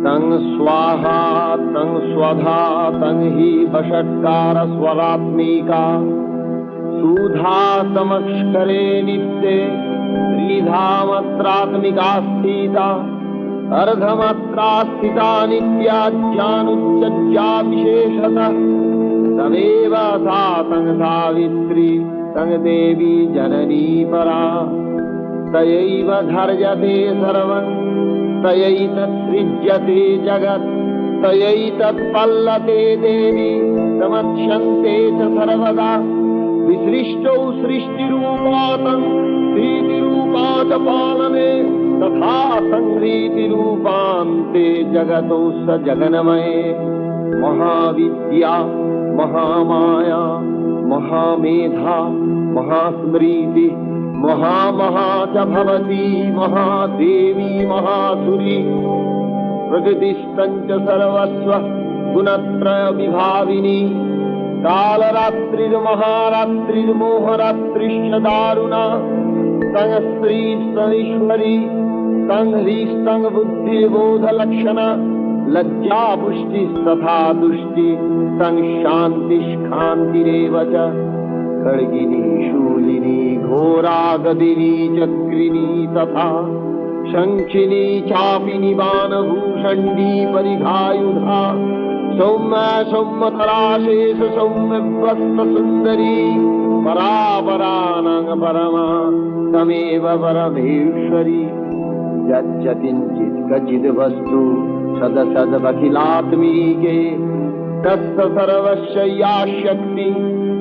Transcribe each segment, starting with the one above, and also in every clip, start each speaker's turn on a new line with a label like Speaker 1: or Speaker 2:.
Speaker 1: तं स्वाहा तं स्वधा तं हि वषट्कार स्वरात्मिका सुधा समक्षरे नित्ये त्रिधामत्रात्मिका स्थिता अर्धमात्रा स्थिता नित्या ज्ञानुच्चज्जा विशेषतः तमेव सा तं सावित्री तं देवी जननी परा तयैव धर्यते सर्वं तयैतत्सृज्यते जगत् तयैतत्पल्लते देवी समक्ष्यन्ते च सर्वदा विसृष्टौ सृष्टिरूपातं स्थितिरूपा च पालने तथा संहृतिरूपान्ते जगतो स जगन्मये महाविद्या महामाया महामेधा महास्मृति महामहा च भवती महादेवी महासुरी प्रकृतिस्तञ्च सर्वस्व गुणत्रय विभाविनी कालरात्रिर्महारात्रिर्मोहरात्रिश्च दारुणा तं स्त्री ईश्वरी तं ह्रीस्तं बुद्धिर्बोधलक्षणा लज्जा पुष्टिस्तथा दुष्टि तं शान्तिष्कान्तिरेव च खड्गिनी शूलिनी घोरा गदिनी चक्रिणी तथा शङ्खिनी चापिनी बाणभूषण्डी परिघायुधा सौम्या सौम्यतराशेष सौम्यवस्त सुन्दरी परापरानां परमा तमेव परमेश्वरी यच्च किञ्चित् क्वचिद् वस्तु सदसदखिलात्मीके तस्य सर्वस्य या शक्ति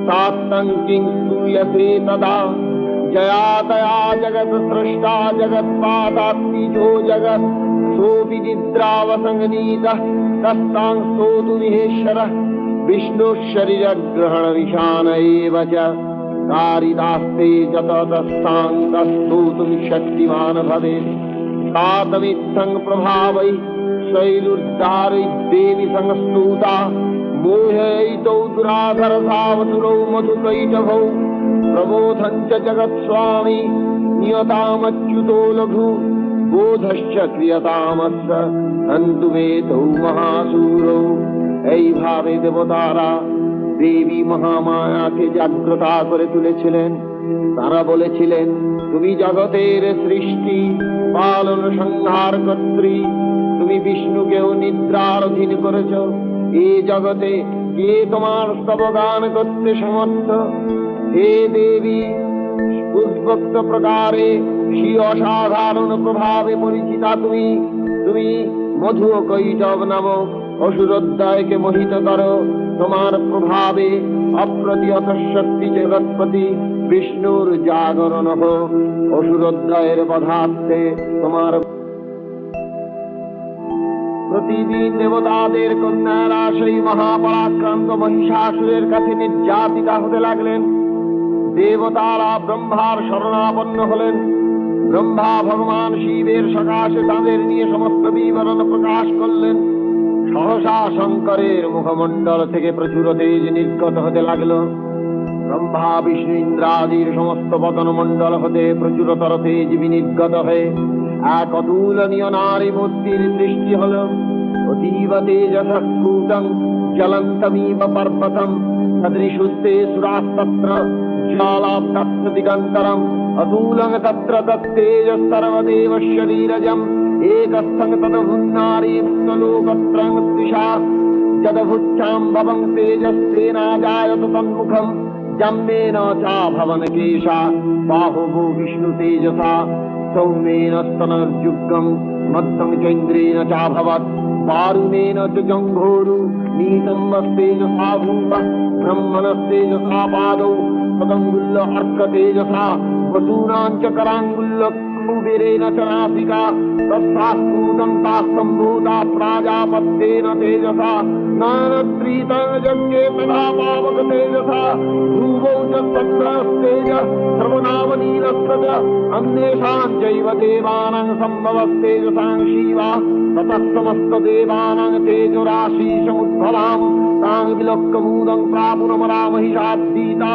Speaker 1: तात्तं किं स्तूयते तदा जया तया जगत् सृष्टा जगत्पादात्मिजो जगत् सोऽपि निद्रावसंगनीतः तस्तां स्तोतुमिहेश्वरः विष्णुः शरीरग्रहणविशान एव च कारिदास्ते च ततस्तां स्तोतुं शक्तिमान् भवेत् तातमित्थं प्रभावै शैलुर्दारैर्देवी संस्तुता मोहयितौ दुराधरसावसुरौ मधुकैटभौ प्रबोधं च जगत्स्वामी नियतामच्युतो लघु बोधश्च क्रियतामस्य हन्तु वेतौ महासूरौ এইভাবে দেবতারা দেবী মহামায়াকে জাগ্রতা করে তুলেছিলেন। তারা বলেছিলেন, তুমি জগতের সৃষ্টি পালন সংহার কর্ত্রী, তুমি বিষ্ণুকেও নিদ্রার অধীন করেছ। এই জগতে কে তোমার স্তবগান করতে সমর্থ? হে দেবী, উদ্ভক্ত প্রকারে শ্রী অসাধারণ প্রভাবে পরিচিতা তুমি। তুমি মধু ও কৈটব নামক অসুরোদ্দয়কে মোহিত করো। তোমার প্রভাবে অপ্রতিহত শক্তি জগৎপতি বিষ্ণুর জাগরণ হোক। অসুরোদ্দয়ের বধার্থে তোমার প্রতিদিন দেবতাদের কন্যারা সেই মহাপরাক্রান্ত মহিষাসুরের কাছে নির্যাতিতা হতে লাগলেন। দেবতারা ব্রহ্মার শরণাপন্ন হলেন। ব্রহ্মা ভগবান শিবের সকাশে তাদের নিয়ে সমস্ত বিবরণ প্রকাশ করলেন। সহসা শঙ্করের মুখমণ্ডল থেকে প্রচুর তেজ নির্গত হতে লাগল। ব্রহ্মা বিষ্ণু ইন্দ্রাদির সমস্ত বদন মণ্ডল হতে প্রচুরতর তেজ বিনির্গত হয়ে এক অতুলনীয় নারী মূর্তির সৃষ্টি হল। অতীব তেজস্ফুটং জ্বলন্তমিব পর্বতম সদৃশুস্তে সুরাস্তত্র জ্বালাব্ধস্ত দিগন্তরম अतूलं तत्र तत्तेज सर्वदेव शरीरजम् एकस्थं तदभुन्नारी पुनलोकत्रं स्त्रिषा जदभुच्चाम्भवं तेजस्तेनाजायत तन्मुखं जम्मेन चाभवन केशा बाहुभो विष्णु तेजसा सौम्येन स्तनर्जुग्गं मत्तं चैन्द्रेण चाभवत् वारुणेन च जङ्घोरु नीतं वस्तेजसा भूमः ब्रह्मणस्तेजसा पादौ पदङ्गुल्ल अर्कतेजसा वसूनाञ्च कराङ्गुल्ल कुबेरेण च नासिका तस्सास्तूतं तास्तम्भूता प्राजापत्येन तेजसा नानत्रीतयज्ञे तदा पावक तेजसा भ्रूवौ च तत्रस्तेज श्रवणावनीलस्य अन्येषां चैव देवानां सम्भवस्तेजसां शिवा ततः समस्तदेवानां तेजोराशिसमुद्भवां तां विलोक्यमूलं प्रापुरमरा महिषाब्दीता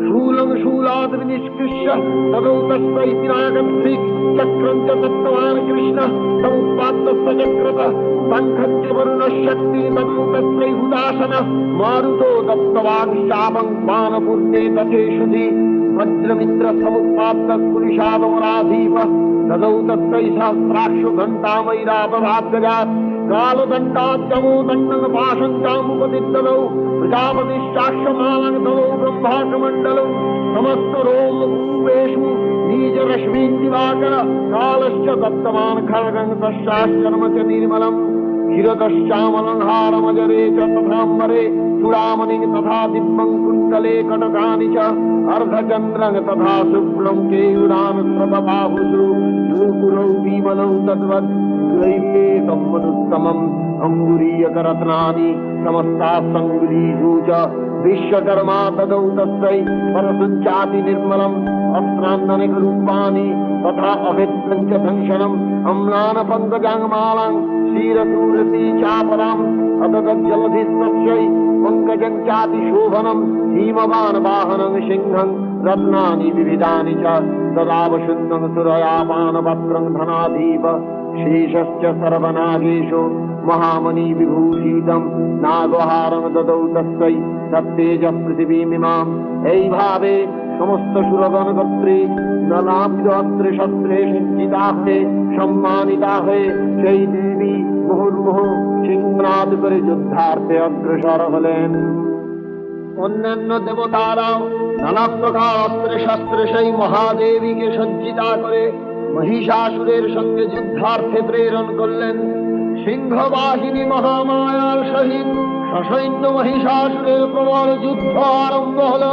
Speaker 1: शूलं शूलात् विनिष्कृष्य तदौ तस्मै पिनाकद्भिः चक्रं च दत्तवान् कृष्णः समुत्पाद्यस्य चक्रतः शङ्खस्य वरुणशक्ति तदौ तस्मै हुताशनः मारुतो दत्तवान् शापं बाणपूर्णे तथेषुधि वज्रमिन्द्र समुत्पाद्यः कुलिशादमराधीपः तदौ तस्मै सहस्राक्षु घण्टामैरापभाद्यजात् कालदण्डाद्यमो दण्डं पाशं चामुपतिद्दलौ प्रजापतिश्चाक्षमालं तदौ ब्रह्माण्डमण्डलौ समस्तरोमेषु बीजरश्मीन्दिवाकर कालश्च दत्तवान् खड्गं तस्याश्चर्म च निर्मलम् क्षीरदश्चामलं हारमजरे च तथाम्बरे चूडामणिं तथा दिव्यं कुण्डले कटकानि च अर्धचन्द्रं तथा शुभ्रं केयूरान् प्रभबाहुषु नूपुरौ विमलौ तद्वत् दैवेदं मनुत्तमम् अङ्गुरीयकरत्नानि समस्तासङ्गुलीषु च विश्वकर्मा तदौ तस्यै परशुच्चाति निर्मलम् अस्त्रान्ननिकरूपाणि तथा अभेद्यं च दंशनम् अम्लानपङ्कजाङ्मालां क्षीरसूरती चापराम् अदगज्जलधिस्तस्यै पङ्कजं चातिशोभनम् हिमवान् वाहनं सिंहं रत्नानि विविधानि च तदावशुद्धं सुरयापानपत्रं धनाधीप शेषश्च सर्वनागेषु महामणि विभूषितं नागहारं ददौ तस्यै तत्तेजः पृथिवीमिमाम् এইভাবে সমস্ত সুরগণ গোত্রে নানাবিধ অস্ত্রে শস্ত্রে সজ্জিতা হয়ে সম্মানিতা হয়ে সেই দেবী মুহুর্মুহু সিংহনাদ করে যুদ্ধার্থে অগ্রসর হলেন। অন্যান্য দেবতারাও নানা প্রকার অস্ত্রে শস্ত্রে সেই মহাদেবীকে সজ্জিতা করে মহিষাসুরের সঙ্গে যুদ্ধার্থে প্রেরণ করলেন। সিংহবাহিনী মহামায়ার সহিত সসৈন্য মহিষাসুরের প্রবল যুদ্ধ আরম্ভ হল।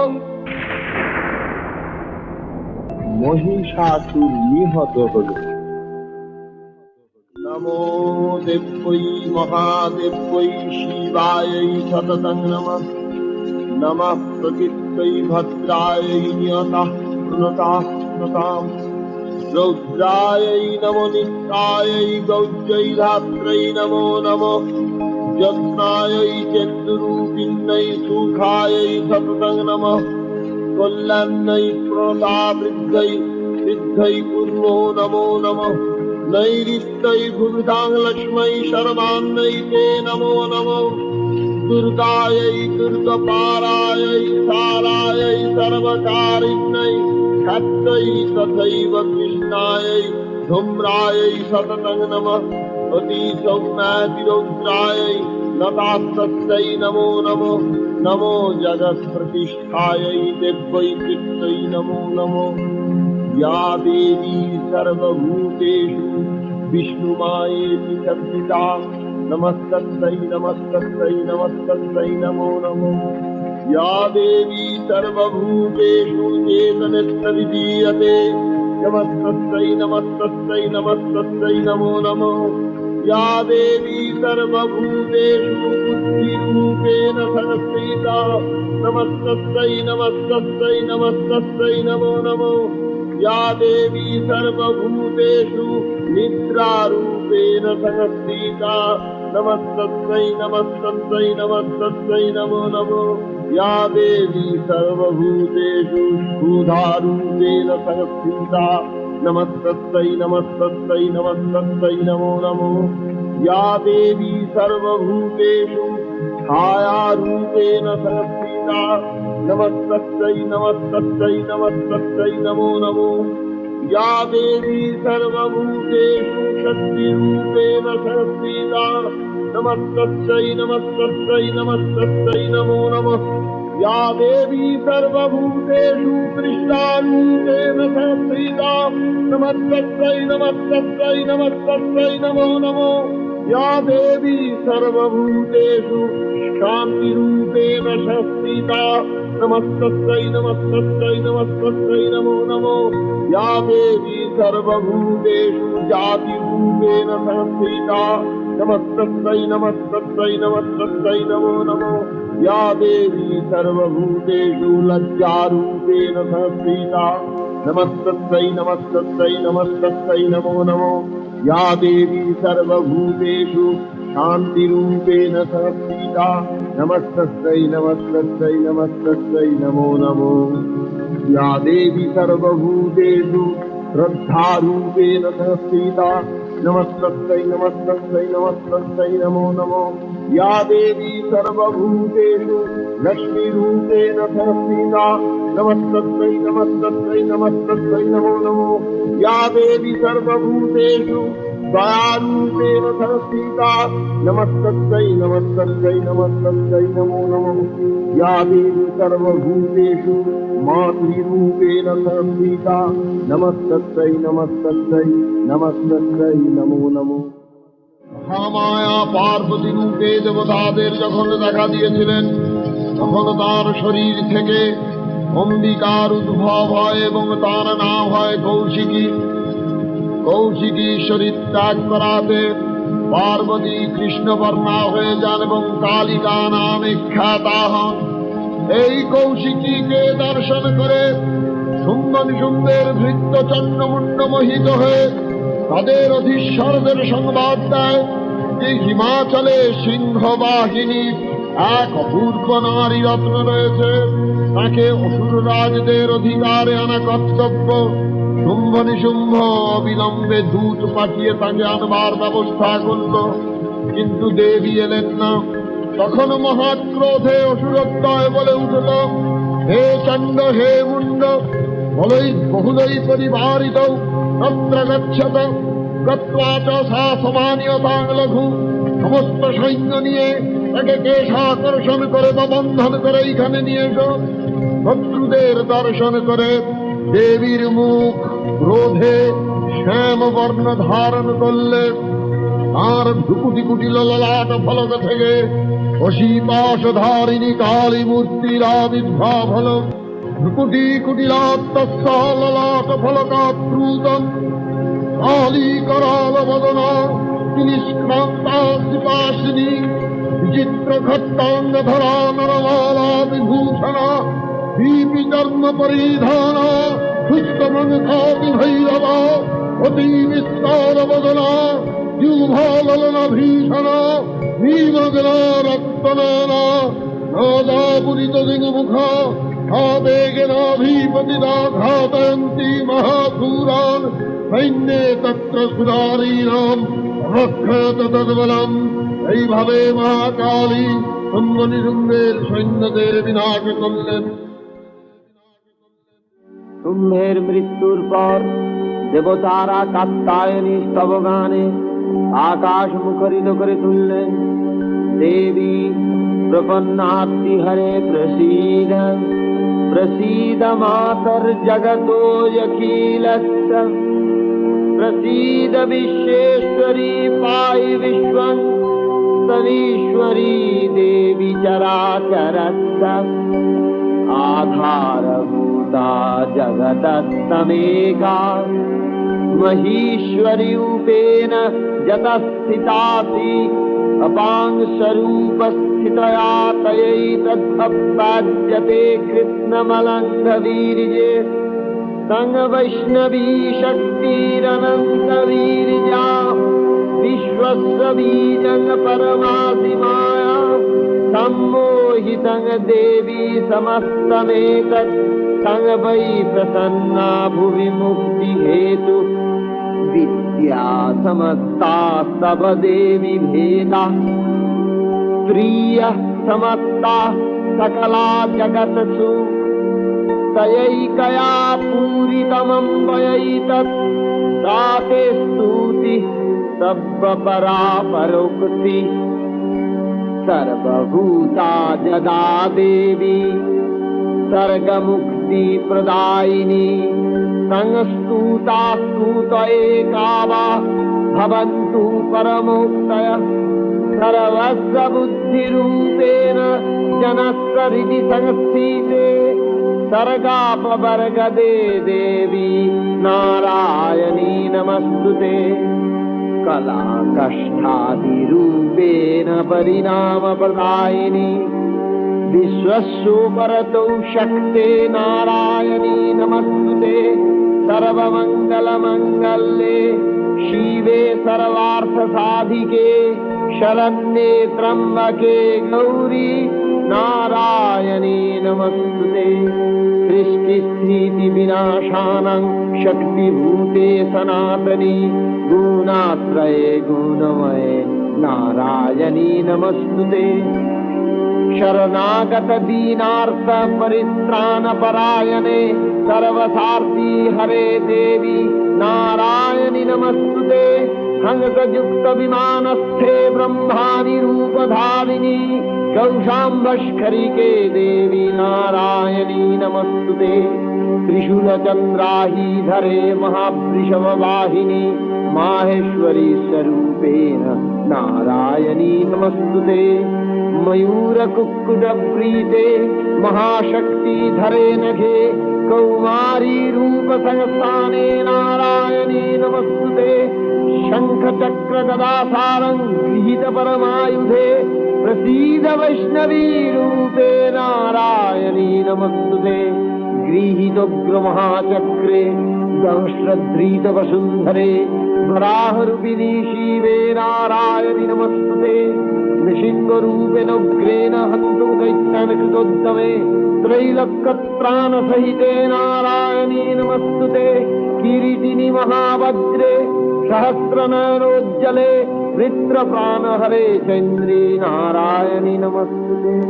Speaker 2: মহিষাসুর নিহত হল। নমো দেব্যৈ মহাদেব্যৈ শিবাयै সততং নমঃ। নমঃ প্রকৃত্যৈ ভদ্রাयै নিয়তাঃ প্রণতাঃ প্রণতাম। রৌদ্রাयै নমো নিত্যাयै গৌর্যৈ ধাত্রৈ নমো নমঃ। যত্নাयै চতুরূপিণ্যৈ সুখাयै সততং নমঃ। কল্যাণৈ প্রণতা বৃদ্ধৈ সিদ্ধৈ পূর্বো নমো নমঃ। নৈরিত্যৈ ভুবিতাং লক্ষ্মৈ সর্বান্नै তে নমো নমঃ। দুর্গাयै দুর্গপারাयै সারাयै সর্বকারিণ্যৈ ক্ষত্রৈ তথৈব কৃষ্ণাयै ধূম্রাयै সততং নমঃ। অতি সৌম্যাতিরৌদ্রাयै লতাস্তস্যৈ নমো নমঃ। নমো জগৎপ্রতিষ্ঠাयै দেব্যৈ কৃত্यै নমো নমঃ। या देवी सर्वभूतेषु विष्णुमायेति संस्थिता नमस्तस्यै नमस्तस्यै नमस्तस्यै नमो नमः। या देवी सर्वभूतेषु चेतनत्वविधीयते नमस्तस्यै नमस्तस्यै नमस्तस्यै नमो नमः। या देवी सर्वभूतेषु बुद्धिरूपेण संस्थिता नमस्तस्यै नमस्तस्यै नमस्तस्यै नमो नमः। या देवी सर्वभूतेषु निद्रारूपेण संस्थिता नमस्तस्यै नमस्तस्यै नमस्तस्यै नमो नमः। या देवी सर्वभूतेषु क्षुधारूपेण संस्थिता नमस्तस्यै नमस्तस्यै नमस्तस्यै नमो नमः। या देवी सर्वभूतेषु छायारूपेण संस्थिता नमस्तस्यै नमस्तस्यै नमस्तस्यै नमो नमः। या देवी सर्वभूतेषु शक्तिरूपेण संस्थिता नमस्तस्यै नमस्तस्यै नमस्तस्यै नमो नमः। या देवी सर्वभूतेषु कृष्णारूपेण संस्थिता नमस्तस्यै नमस्तस्यै नमस्तस्यै नमो नमः। या देवी सर्वभूतेषु शान्तिरूपेण संस्थिता नमस्तस्यै नमस्तस्यै नमस्तस्यै नमो नमः। या देवी सर्वभूतेषु जातिरूपेण संस्थिता नमस्तस्यै नमस्तस्यै नमस्तस्यै नमो नमः। या देवी सर्वभूतेषु लज्जारूपेण संस्थिता नमस्तस्यै नमस्तस्यै नमस्तस्यै नमो नमः। या देवी सर्वभूतेषु शान्तिरूपेण संस्थिता नमस्तस्यै नमस्तस्यै नमस्तस्यै नमो नमः। या देवी सर्वभूतेषु श्रद्धारूपेण संस्थिता नमस्तस्यै नमस्तस्यै नमस्तस्यै नमो नमो या देवी सर्वभूतेषु लक्ष्मीरूपेण संस्थिता नमस्तस्यै नमस्तस्यै नमस्तस्यै नमो नमो या देवी सर्वभूतेषु दयारूपेण संस्थिता नमस्तस्यै नमस्तस्यै नमस्तस्यै नमो नमः या देवी सर्वभूतेषु मातृरूपेण संस्थिता नमस्तस्यै नमस्तस्यै नमस्तस्यै नमो नमः
Speaker 1: মহামায়া পার্বতী রূপে দেবতাদের যখন দেখা দিয়েছিলেন তখন তার শরীর থেকে অম্বিকার উদ্ভব হয় এবং তার নাম হয় কৌশিকী। কৌশিকী শরীর ত্যাগ করাতে পার্বতী কৃষ্ণবর্ণা হয়ে যান এবং কালিকা নামে খ্যাতা হন। এই কৌশিকীকে দর্শন করে শুম্ভ নিশুম্ভের ভৃত্য চন্দ্রমুণ্ড মোহিত হয়ে তাদের অধীশ্বরদের সংবাদ দেয় যে হিমাচলে সিংহবাহিনী এক অপূর্ব নারী রত্ন রয়েছে, তাকে অসুররাজদের অধিকারে আনা কর্তব্য। শুম্ভ নিশুম্ভ অবিলম্বে দূত পাঠিয়ে তাকে আনবার ব্যবস্থা করল, কিন্তু দেবী এলেন না। তখন মহাক্রোধে অসুরদ্বয় বলে উঠল, হে চণ্ড হে মুণ্ড, বহুলই পরিবারিত তত্র গচ্ছত গত্বা চ সা সমানীয়তাং লঘু। সমস্ত সৈন্য নিয়ে তাকে কেশাকর্ষণ করে বা বন্ধন করে এইখানে নিয়ে এসো। শত্রুদের দর্শন করে দেবীর মুখ ক্রোধে শ্যাম বর্ণ ধারণ করলে তার ভ্রুকুটি কুটি ললাট ফলক থেকে অশীপাশ ধারিণী কালী মূর্তির আবির্ভাব হল। ভ্রুকুটি কুটিলাত্তস্য ললাট ফলকাপ্রুতম কালী করাল বদন নিষ্ক্রান্তা শ্রীপাশিনী বিচিত্র খট্টাঙ্গ ধরা নরমালা বিভূষণ দীপি চর্ম পরিধান সুস্থমুখা বিভৈরব অতি বিস্তার বদন জিহ্বালন ভীষণ নিমগ্ন রক্তনয়না নাদাপুরিত দিঙ্মুখ আবেগেনাভিপতিতা ঘাতয়ন্তি মহাসুরান সৈন্যে তত্র সুরারীণাম রক্ষত তদ্বলম। এইভাবে মহাকালী শুম্ভ নিশুম্ভের সৈন্যদের বিনাশ করলেন।
Speaker 3: শুম্ভের মৃত্যুর পর দেবতারা কাত্যায়নী স্তবগানে আকাশ মুখরিত করে তুললেন। দেবী প্রপন্নাতি হরে প্রসীদ প্রসীদ মাতর জগতোऽখিলস্য প্রসীদ বিশ্বেশ্বরী পাহি বিশ্বং তদীশ্বরী দেবী চরাচরস্য आधारभूता जगतस्तमेका महीश्वरी रूपेण जतस्थितासि अपांग स्वरूपस्थितया तयैतद्भप्ताज्यते कृष्णमलङ्घवीर्ये संग वैष्णवी शक्तिरनन्तवीर्या विश्वस्य बीजं परमासि माया सम्मोहितं देवी समस्तमेतत् संग वै प्रसन्ना भुवि मुक्ति हेतु विद्या समस्ता सब देवी भेदा स्त्रियः समस्ता सकला जगत्सु तयैकया पूरितमं वयैतत् साते स्तुति सर्वपरा परोक्ति सर्वभूता जदा देवी सर्गमुक्ति प्रदायिनी संस्तुता स्तुत एका वा भवन्तु परमोक्तयः सर्वस्य बुद्धिरूपेण जनस्य हृदि संस्थिते सर्गापवर्गदे देवी नारायणी नमस्तुते कला कष्टादिरूपेण परिणामप्रदायिनी विश्वस्योपरतौ शक्ते नारायणी नमस्तुते सर्वमङ्गलमङ्गल्ये शिवे सर्वार्थसाधिके शरण्ये त्र्यम्बके गौरी नारायणी नमस्तुते। सृष्टिस्थिति विनाशानां शक्तिभूते सनातनी गुणात्रये गुणमये नारायणी नमस्तुते। शरणागत दीनार्थ परित्राण परायणे सर्वसार्थी हरे देवी नारायणी नमस्तुते। हंसयुक्त विमानस्थे ब्रह्माणि रूपधारिणी गौशाम्भस्खरिके देवी नारायणी नमस्तुते। त्रिशूलचन्द्राहीधरे महावृषभवाहिनी माहेश्वरी स्वरूपेण नारायणी नमस्तुते। मयूरकुक्कुटप्रीते महाशक्तिधरे नखे कौमारी रूप संस्थाने नारायणी नमस्तुते। शंख चक्र गदासारं गृहीत परमायुधे प्रसीद वैष्णवी रूपे नारायणी नमस्तुते। गृहीतोग्र महाचक्रे दंष्ट्रधृत वसुन्धरे वराहरूपिणी शिवे नारायणी नमस्तुते। नृसिंहरूपेण उग्रेण हन्तुं दैत्यान् कृतोद्यमे त्रैलोक्यत्राणसहिते नारायणी नमस्तुते। किरीटिनि महावज्रे सहस्रनयनोज्जले वृत्रप्राणहरे चन्द्री नारायणी नमस्तुते।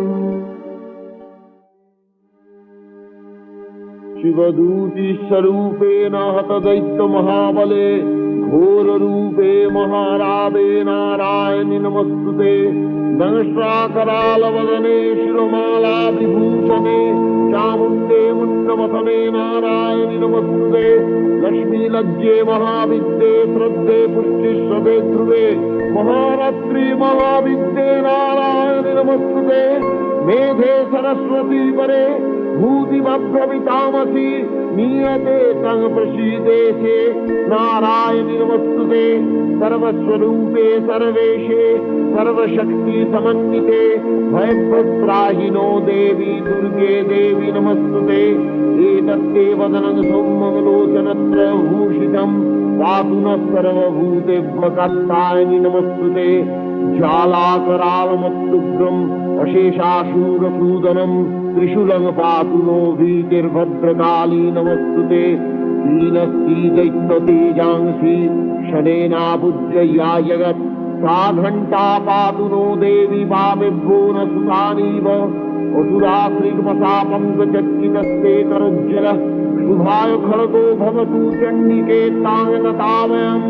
Speaker 2: शिवदूती स्वरूपेण हतदैत्य महाबले घोर रूपे महाराधे नारायणी नमस्तुते। दंष्ट्राकरालवदने शिरोमाला विभूषणे चामुण्डे मुण्डमथने नारायणी नमस्तुते। लक्ष्मी लज्जे महाविद्ये श्रद्धे पुष्टिश्रद्धे ध्रुवे महारात्रि महाविद्ये नारायणी नमस्तुते। मेधे सरस्वती परे भूतिभद्रवितामसि नीयते तं प्रसीदेशे नारायणी नमस्तुते। सर्वस्वरूपे सर्वेशे सर्वशक्ति समन्विते भयभ्राहिनो देवी दुर्गे देवी नमस्तुते। एतत्ते वदनं सौम्यलोचनत्र भूषितं पातु नः सर्वभूतेभ्यः नमस्तुते। ज्वालाकरालमत्युग्रम् अशेषाशूरसूदनं त्रिशूलं पातु नो भीतिर्भद्रकाली नमस्तुते। हीनस्ति दैत्यतेजांसि शनेनाभुज्यया जगत् सा घण्टा पातु नो देवी पापेभ्यो न सुतानीव। असुराश्रीपशापङ्कचर्चितस्ते करोज्जलः शुभाय खड्गो भवतु चण्डिके ताङ्गतावयम्।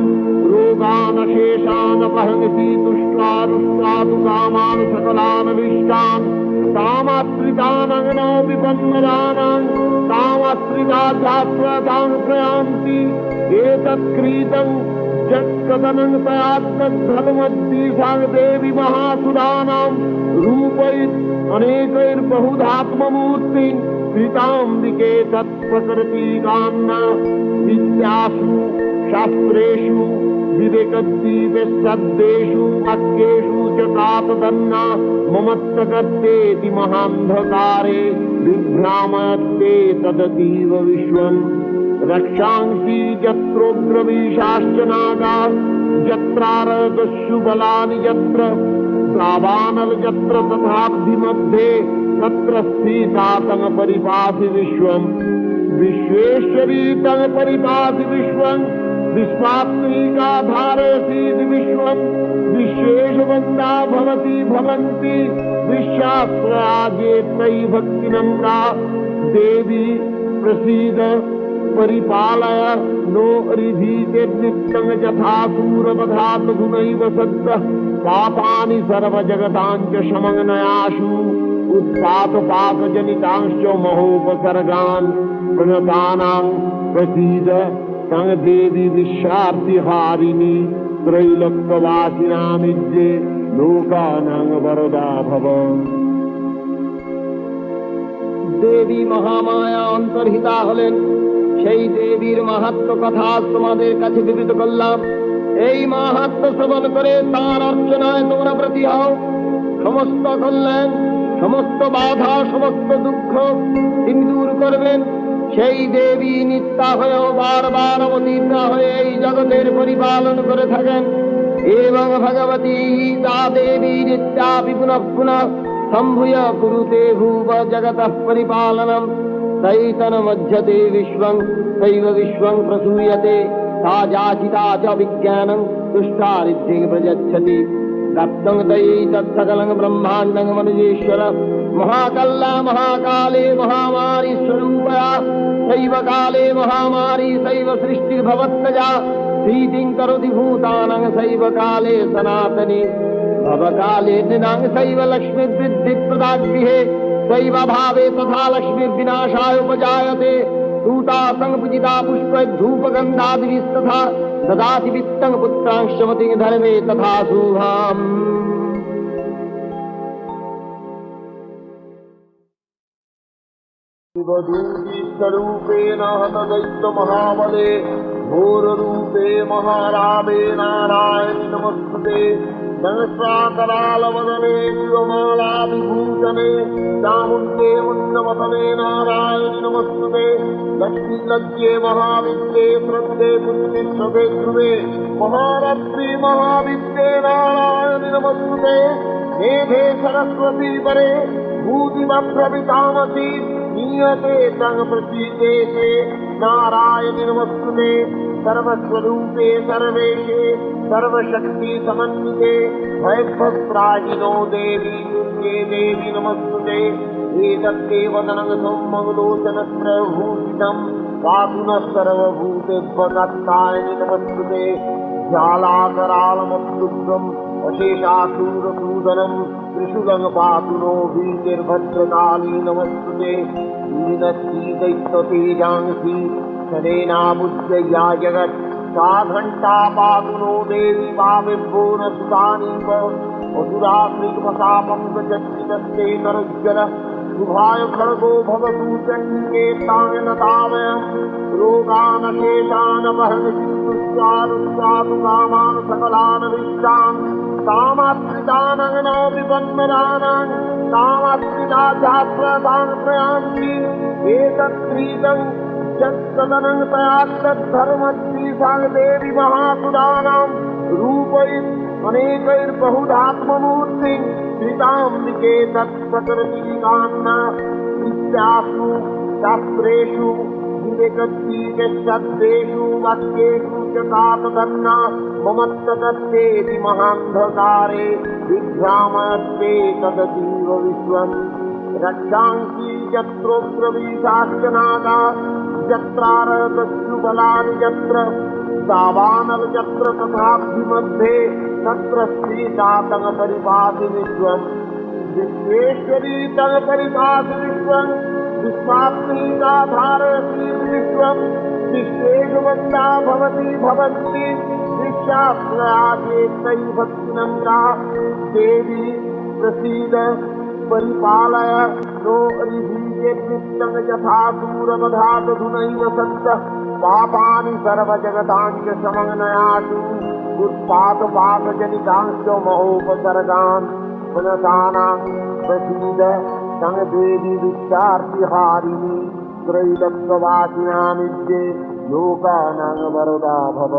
Speaker 2: रोगानशेषानपहंसि तुष्ट्वारुष्ट्वातु कामान् सकलानभीष्टान्। तामाश्रितानङ्गनो विपन्नदानां तामाश्रिताध्यात्मतां प्रयान्ति। एतत्क्रीतं जत्कथनं तयात्तद्धर्मद्दिशां देवी महासुराणां रूपैः अनेकैर्बहुधात्ममूर्तिं कृताम्बिके तत्प्रकृतिकान्ना। विद्यासु शास्त्रेषु विवेकद्वीपे शब्देषु वाक्येषु च कातदन्ना ममत्तकर्तेति महान्धकारे विभ्रामयते तदतीव विश्वम्। रक्षांसि यत्रोग्रवीशाश्च नागा यत्रारदस्यु बलानि यत्र प्रावानल यत्र तथाब्धिमध्ये तत्र स्थिता तं परिपासि विश्वम्। विश्वेश्वरी तं परिपासि विश्वम्। विश्वात्मिका धारयसीति विश्वम्। विश्वेशवन्ता भवति भवन्ति विश्वास्राजेत्यै भक्तिनम्रा। देवी प्रसीद परिपालय नो रिधीतेर्नित्यं यथा सूरवधात् गुणैव सद्यः पापानि सर्वजगताञ्च शमनयाशु उत्पातपाकजनितांश्च महोपसर्गान् प्रणतानां प्रसीद तं देवी विश्वार्तिहारिणी। त्रैलोक्यवासिनामिज्ये लोकानां वरदा भव।
Speaker 3: দেবী মহামায়া অন্তর্হিতা হলেন। সেই দেবীর মাহাত্ম্য কথা তোমাদের কাছে বিবৃত করলাম। এই মাহাত্ম্য শ্রবণ করে তাঁর অর্চনায় তোমরা ব্রতী হও। সমস্ত কল্যাণ, সমস্ত বাধা, সমস্ত দুঃখ তিনি দূর করবেন। সেই দেবী নিত্যা হয়েও বারবার অবতীর্ণা হয়ে এই জগতের পরিপালন করে থাকেন। এবং ভগবতী তা দেবী নিত্যাপি পুনঃ পুনঃ সম্ভূয় কুরুতে ভুব জগতঃ পরিপালনম। तैतनमध्यते विश्वं तैव विश्वं प्रसूयते सा जाचिता च विज्ञानं तुष्टारिद्धिं प्रयच्छति दत्तं तैतत्सकलं ब्रह्माण्डं मनुजेश्वर महाकल्ला महाकाले महामारी स्वरूपया सैव काले महामारी सैव सृष्टिर्भवत्तजा प्रीतिं करोति भूतानां सैव काले सनातनी भवकाले दिनां सैव लक्ष्मीर्वृद्धिप्रदागृहे सैव भावे तथा लक्ष्मीर्विनाशाय उपजायते दूता संपूजिता पुष्पधूपगन्धादिभिस्तथा ददाति वित्तं पुत्रांशमतिं धर्मे तथा शुभाम्
Speaker 1: स्वरूपेण हतदैत्य महाबले घोररूपे महारावे नारायणि नमस्ते सहस्राकरालवदने दिवमाला विभूषणे चामुण्डे मुण्डवदने नारायणि नमस्ते लक्ष्मीलज्जे महाविद्ये श्रद्धे पुण्यश्रवे ध्रुवे महारत्रि महाविद्ये नारायणि नमस्ते मेधे सरस्वती परे भूतिमप्रवितामसि नीयते तं प्रसीदेते नारायणि नमस्ते सर्वस्वरूपे सर्वेशे सर्वशक्ति समन्विते भयभस्त्राहिनो देवी दुर्गे देवी नमस्ते एतत्ते वदनं सौमङ्गलोचनत्रभूषितं पातु नः सर्वभूतेभ्यः नमस्ते ज्वालाकरालमद्रुग्धम् अशेषासूरसूदनं त्रिशूलं पातु नो भीतिर्भद्रकाली नमस्ते लीनस्तीदैत्यतेजांसि शनेनाबुद्धया जगत् सा घण्टा पातु नो देवी पाविभ्यो न सुतानीव असुराश्रीमशापं गजत्रितस्ते नरुज्जल शुभाय खड्गो भवतु चण्डिके ताङ्गनतामयम् रोगानशेषान् वहनचित्तुष्टारुष्टातु कामान् सकलान् विश्रान् कामाश्रितानङ्गनो विपन्नदानान् कामाश्रिताध्यात्मतान् प्रयान्ति एतत्प्रीतं यत्तदनं तयात्तद्धर्मश्रीसाङ्गदेवी महासुदानां रूपैः अनेकैर्बहुधात्ममूर्तिं श्रिताम्बिके तत्प्रकृतिकान्न विद्यासु शास्त्रेषु विवेकद्वीपशब्देषु वाक्येषु च कातदन्ना ममत्तदत्तेति महान्धकारे विभ्रामयत्ते तदतीव विश्वम् रक्षांसि यत्रोऽग्रवीशाश्च नागा यत्रारदस्युबलानि यत्र दावानलयत्र तथाब्धिमध्ये तत्र श्रीशातः परिपाति विश्वम् विश्वेश्वरी तः परिपाति विश्वम् विश्वात्मीकाधारयति विश्वम् विश्वेषु वन्दा भवति भवन्ति विश्वाश्रयाचेत्तै भक्तिनम्रा देवी प्रसीद परिपालय नो अरिभीयेत्नित्यं यथा दूरवधातधुनैव सत्तः पापानि सर्वजगताञ्च समग्नयातु उत्पातपाकजनितांश्च महोपसर्गान् पुनसानां प्रसीद तं देवी विश्वार्तिहारिणी त्रैलोक्यवासिनां विद्ये लोकानां वरदा भव।